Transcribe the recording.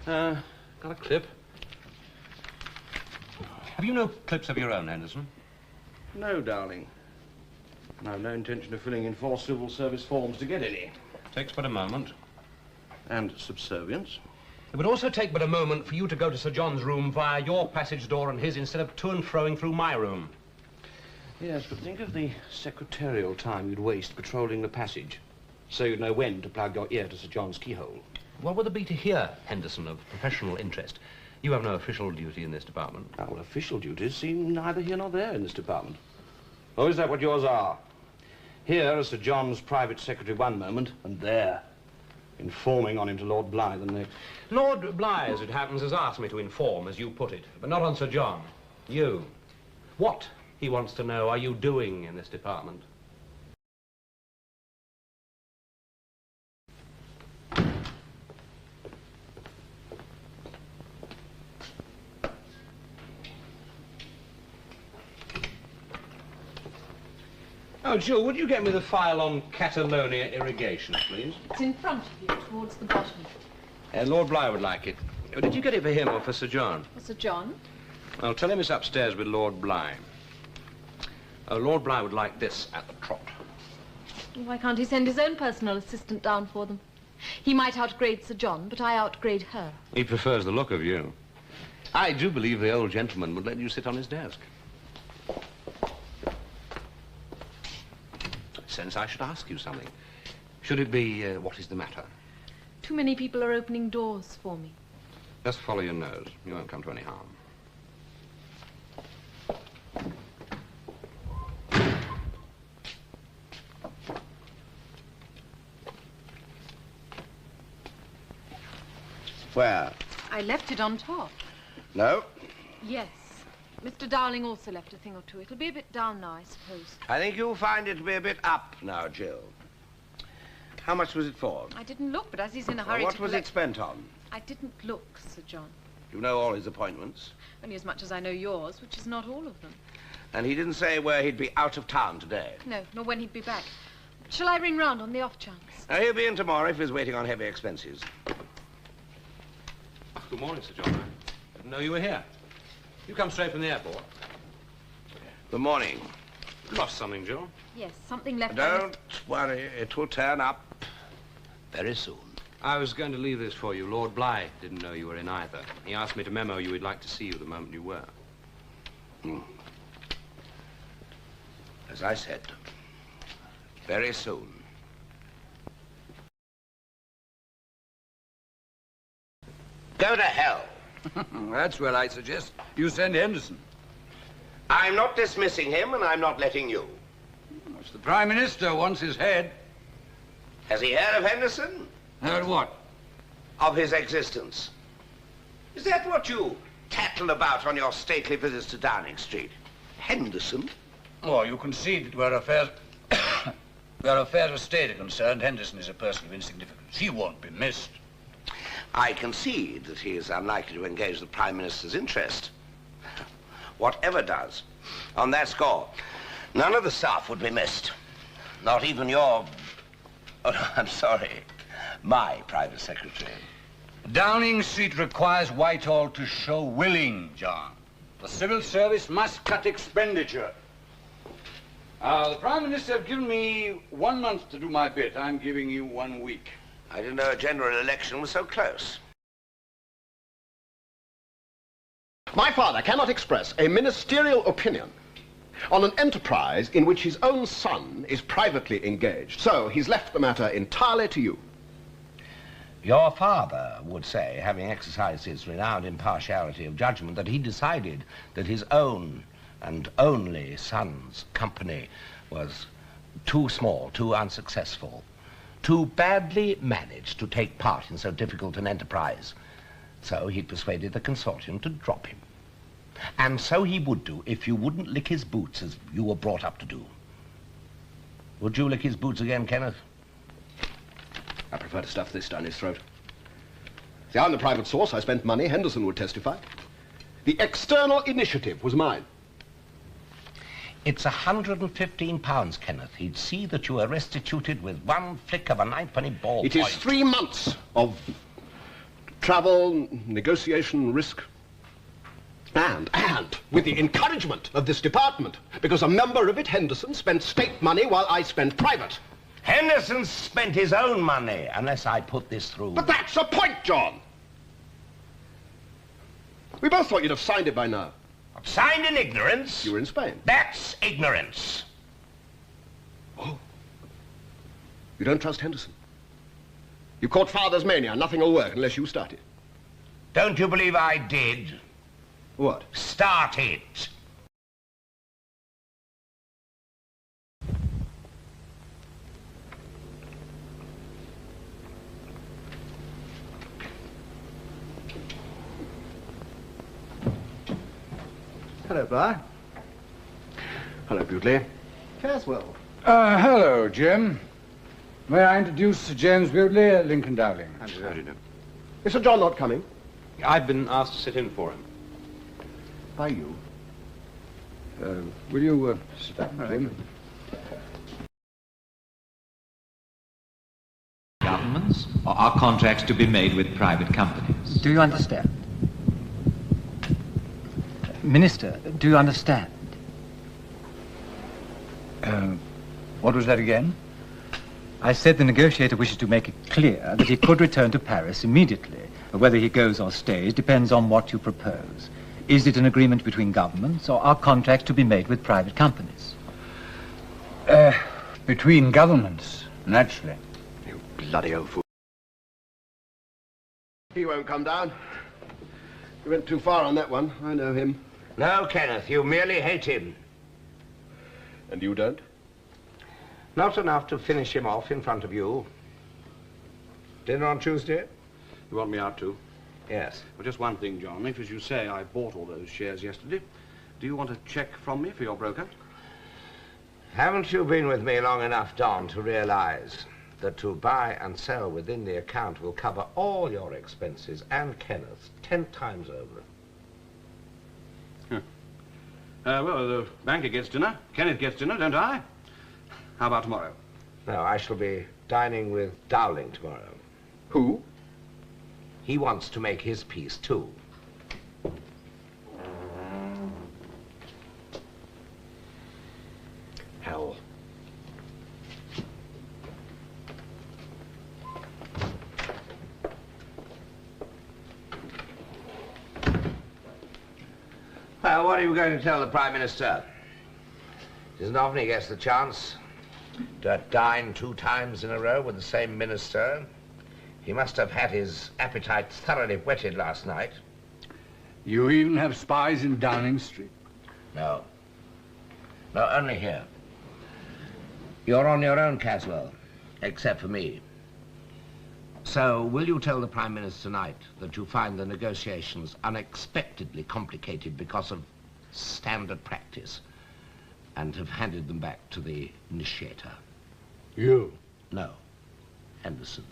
Got a clip. Have you no clips of your own, Henderson? No, darling. And I've no intention of filling in 4 civil service forms to get any. Takes but a moment. And subservience. It would also take but a moment for you to go to Sir John's room via your passage door and his instead of to and froing through my room. Yes, but think of the secretarial time you'd waste patrolling the passage, so you'd know when to plug your ear to Sir John's keyhole. What would there be to hear, Henderson, of professional interest? You have no official duty in this department. Oh, well, official duties seem neither here nor there in this department. Oh, is that what yours are? Here is Sir John's private secretary one moment, and there, informing on him to Lord Blythe the next. Lord Blythe, as it happens, has asked me to inform, as you put it, but not on Sir John. You. What, he wants to know, are you doing in this department? Oh, Jill, would you get me the file on Catalonia irrigation, please? It's in front of you, towards the bottom. Lord Blythe would like it. Oh, did you get it for him or for Sir John? For Sir John? Well, tell him it's upstairs with Lord Blythe. Lord Blythe would like this at the trot. Why can't he send his own personal assistant down for them? He might outgrade Sir John, but I outgrade her. He prefers the look of you. I do believe the old gentleman would let you sit on his desk. Since I should ask you something. Should it be, what is the matter? Too many people are opening doors for me. Just follow your nose. You won't come to any harm. Where? I left it on top. No? Yes. Mr. Dowling also left a thing or two. It'll be a bit down now, I suppose. I think you'll find it to be a bit up now, Jill. How much was it for? I didn't look, but as he's in a hurry What was it spent on? I didn't look, Sir John. You know all his appointments? Only as much as I know yours, which is not all of them. And he didn't say where he'd be out of town today? No, nor when he'd be back. Shall I ring round on the off chance? He'll be in tomorrow if he's waiting on heavy expenses. Good morning, Sir John. I didn't know you were here. You come straight from the airport. Good morning. Lost something, Jill? Yes, something left. Don't worry, it will turn up very soon. I was going to leave this for you. Lord Blythe didn't know you were in either. He asked me to memo you he'd like to see you the moment you were. As I said, very soon. Go to hell. That's where I suggest you send Henderson. I'm not dismissing him, and I'm not letting you. It's the Prime Minister wants his head. Has he heard of Henderson? Heard what? Of his existence. Is that what you tattle about on your stately visits to Downing Street? Henderson? Oh, you concede that where affairs... where affairs of state are concerned, Henderson is a person of insignificance. He won't be missed. I concede that he is unlikely to engage the Prime Minister's interest. Whatever does, on that score, none of the staff would be missed. Not even your... Oh, no, I'm sorry. My private secretary. Downing Street requires Whitehall to show willing, John. The civil service must cut expenditure. The Prime Minister have given me 1 month to do my bit. I'm giving you 1 week. I didn't know a general election was so close. My father cannot express a ministerial opinion on an enterprise in which his own son is privately engaged. So he's left the matter entirely to you. Your father would say, having exercised his renowned impartiality of judgment, that he decided that his own and only son's company was too small, too unsuccessful, too badly managed to take part in so difficult an enterprise. So he persuaded the consortium to drop him. And so he would do if you wouldn't lick his boots as you were brought up to do. Would you lick his boots again, Kenneth? I prefer to stuff this down his throat. See, I'm the private source. I spent money. Henderson would testify. The external initiative was mine. It's £115, Kenneth. He'd see that you are restituted with 1 flick of a 9-penny ball It point. is 3 months of travel, negotiation, risk. And with the encouragement of this department, because a member of it, Henderson, spent state money while I spent private. Henderson spent his own money, unless I put this through. But that's the point, John. We both thought you'd have signed it by now. Signed in ignorance? You were in Spain. That's ignorance. Oh. You don't trust Henderson? You caught father's mania. Nothing will work unless you start it. Don't you believe I did? What? Start it. Hello, Bly. Hello, Butley. Caswell. Hello, Jim. May I introduce Sir James Butley, Lincoln Dowling? How do you do? Is Sir John not coming? I've been asked to sit in for him. By you? Will you sit down, Jim? Governments, or are contracts to be made with private companies? Do you understand? Minister, do you understand? What was that again? I said the negotiator wishes to make it clear that he could return to Paris immediately. Whether he goes or stays depends on what you propose. Is it an agreement between governments, or are contracts to be made with private companies? Between governments, naturally. You bloody old fool. He won't come down. He went too far on that one. I know him. No, Kenneth, you merely hate him. And you don't? Not enough to finish him off in front of you. Dinner on Tuesday? You want me out too? Yes. Well, just one thing, John. If, as you say, I bought all those shares yesterday, do you want a cheque from me for your broker? Haven't you been with me long enough, Don, to realize that to buy and sell within the account will cover all your expenses and Kenneth's 10 times over? Well, the banker gets dinner, Kenneth gets dinner, don't I? How about tomorrow? No, I shall be dining with Dowling tomorrow. Who? He wants to make his peace, too. Hell. Well, what are you going to tell the Prime Minister? It isn't often he gets the chance to dine 2 times in a row with the same minister. He must have had his appetite thoroughly whetted last night. You even have spies in Downing Street? No. No, only here. You're on your own, Caswell, except for me. So, will you tell the Prime Minister tonight that you find the negotiations unexpectedly complicated because of standard practice, and have handed them back to the initiator? You? No, Henderson.